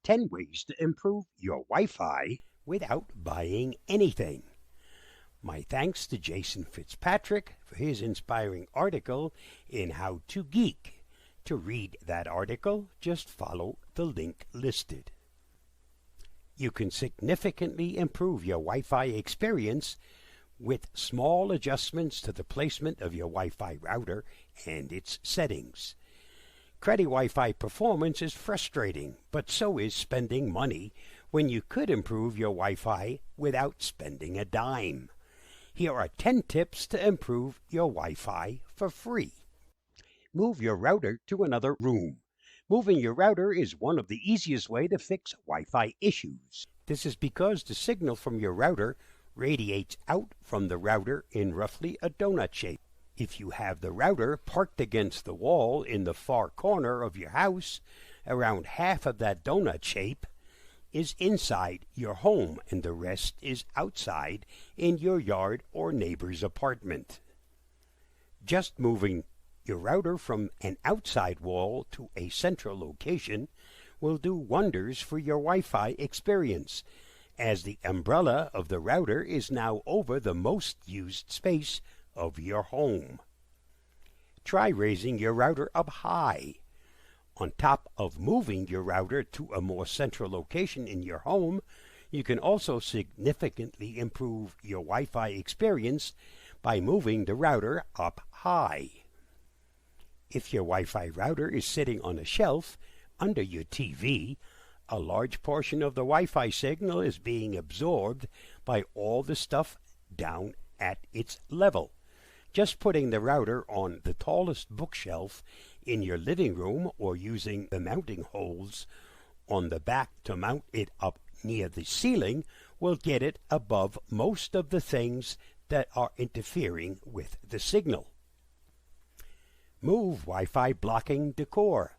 10 Ways to Improve Your Wi-Fi Without Buying Anything. My thanks to Jason Fitzpatrick for his inspiring article in How to Geek. To read that article, just follow the link listed. You can significantly improve your Wi-Fi experience with small adjustments to the placement of your Wi-Fi router and its settings. Cruddy Wi-Fi performance is frustrating, but so is spending money when you could improve your Wi-Fi without spending a dime. Here are 10 tips to improve your Wi-Fi for free. Move your router to another room. Moving your router is one of the easiest ways to fix Wi-Fi issues. This is because the signal from your router radiates out from the router in roughly a donut shape. If you have the router parked against the wall in the far corner of your house, around half of that donut shape is inside your home and the rest is outside in your yard or neighbor's apartment. Just moving your router from an outside wall to a central location will do wonders for your Wi-Fi experience, as the umbrella of the router is now over the most used space of your home. Try raising your router up high. On top of moving your router to a more central location in your home, you can also significantly improve your Wi-Fi experience by moving the router up high. If your Wi-Fi router is sitting on a shelf under your TV, a large portion of the Wi-Fi signal is being absorbed by all the stuff down at its level. Just putting the router on the tallest bookshelf in your living room or using the mounting holes on the back to mount it up near the ceiling will get it above most of the things that are interfering with the signal. Move Wi-Fi blocking decor.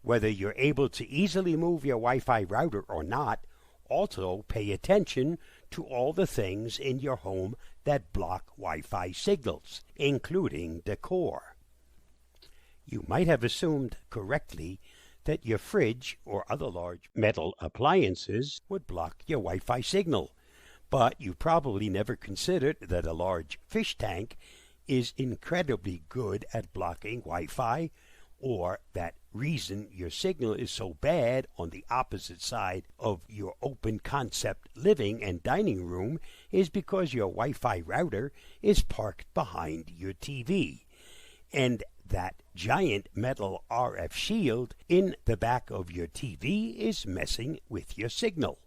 Whether you're able to easily move your Wi-Fi router or not, also pay attention to all the things in your home that block Wi-Fi signals, including decor. You might have assumed correctly that your fridge or other large metal appliances would block your Wi-Fi signal, but you probably never considered that a large fish tank is incredibly good at blocking Wi-Fi, or that reason your signal is so bad on the opposite side of your open concept living and dining room is because your Wi-Fi router is parked behind your TV, and that giant metal RF shield in the back of your TV is messing with your signal.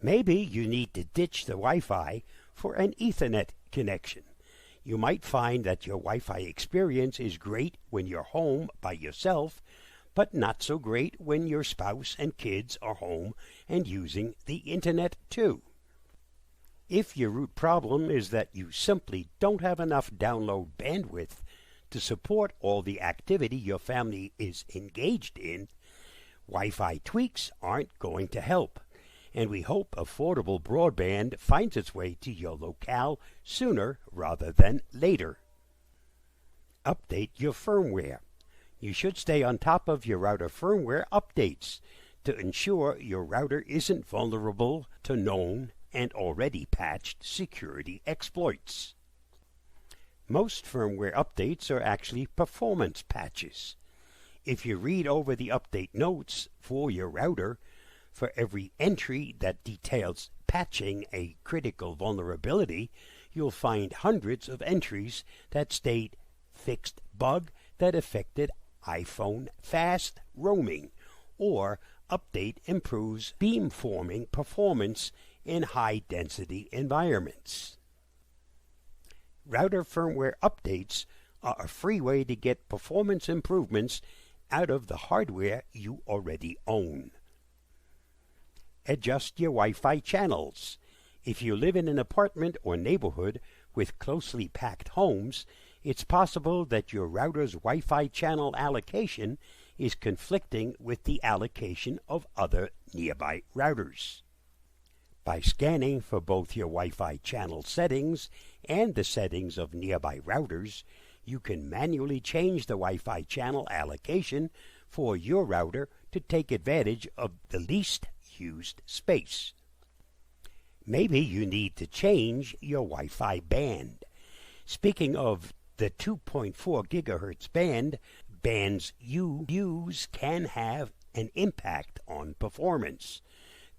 Maybe you need to ditch the Wi-Fi for an Ethernet connection. You might find that your Wi-Fi experience is great when you're home by yourself, but not so great when your spouse and kids are home and using the internet too. If your root problem is that you simply don't have enough download bandwidth to support all the activity your family is engaged in, Wi-Fi tweaks aren't going to help, and we hope affordable broadband finds its way to your locale sooner rather than later. Update your firmware. You should stay on top of your router firmware updates to ensure your router isn't vulnerable to known and already patched security exploits. Most firmware updates are actually performance patches. If you read over the update notes for your router, for every entry that details patching a critical vulnerability, you'll find hundreds of entries that state fixed bug that affected iPhone fast roaming, or update improves beamforming performance in high-density environments. Router firmware updates are a free way to get performance improvements out of the hardware you already own. Adjust your Wi-Fi channels. If you live in an apartment or neighborhood with closely packed homes, it's possible that your router's Wi-Fi channel allocation is conflicting with the allocation of other nearby routers. By scanning for both your Wi-Fi channel settings and the settings of nearby routers, you can manually change the Wi-Fi channel allocation for your router to take advantage of the least used space. Maybe you need to change your Wi-Fi band. Speaking of the 2.4 gigahertz band, bands you use can have an impact on performance.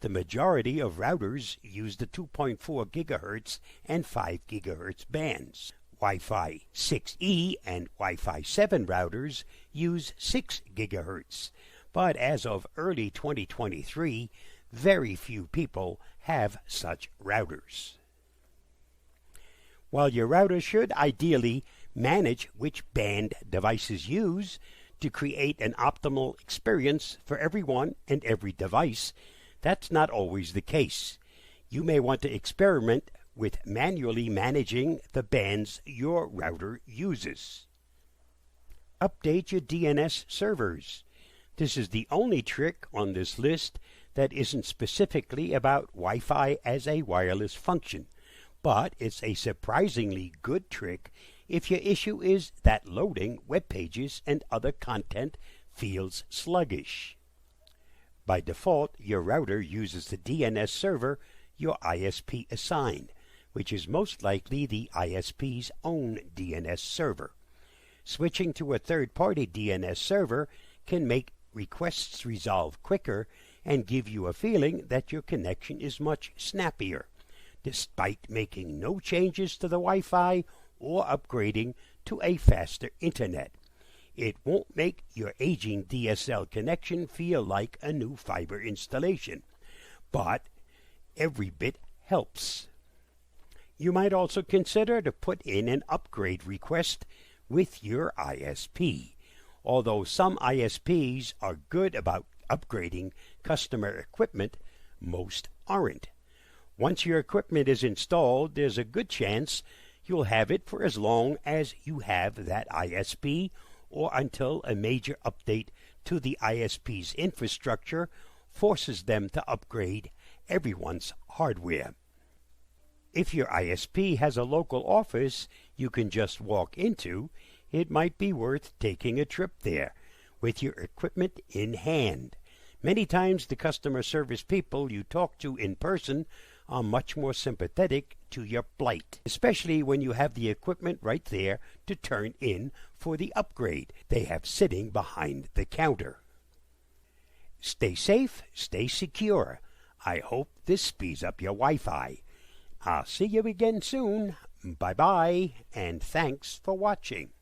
The majority of routers use the 2.4 gigahertz and 5 gigahertz bands. Wi-Fi 6E and Wi-Fi 7 routers use 6 gigahertz, but as of early 2023, very few people have such routers. While your router should ideally manage which band devices use to create an optimal experience for everyone and every device, that's not always the case. You may want to experiment with manually managing the bands your router uses. Update your DNS servers. This is the only trick on this list that isn't specifically about Wi-Fi as a wireless function, but it's a surprisingly good trick if your issue is that loading web pages and other content feels sluggish. By default, your router uses the DNS server your ISP assigned, which is most likely the ISP's own DNS server. Switching to a third-party DNS server can make requests resolve quicker and give you a feeling that your connection is much snappier, despite making no changes to the Wi-Fi or upgrading to a faster internet. It won't make your aging DSL connection feel like a new fiber installation, but every bit helps. You might also consider to put in an upgrade request with your ISP. Although some ISPs are good about upgrading customer equipment, most aren't. Once your equipment is installed, there's a good chance you'll have it for as long as you have that ISP or until a major update to the ISP's infrastructure forces them to upgrade everyone's hardware. If your ISP has a local office you can just walk into, it might be worth taking a trip there with your equipment in hand. Many times the customer service people you talk to in person are much more sympathetic to your plight, especially when you have the equipment right there to turn in for the upgrade they have sitting behind the counter. Stay safe, stay secure. I hope this speeds up your Wi-Fi. I'll see you again soon. Bye-bye, and thanks for watching.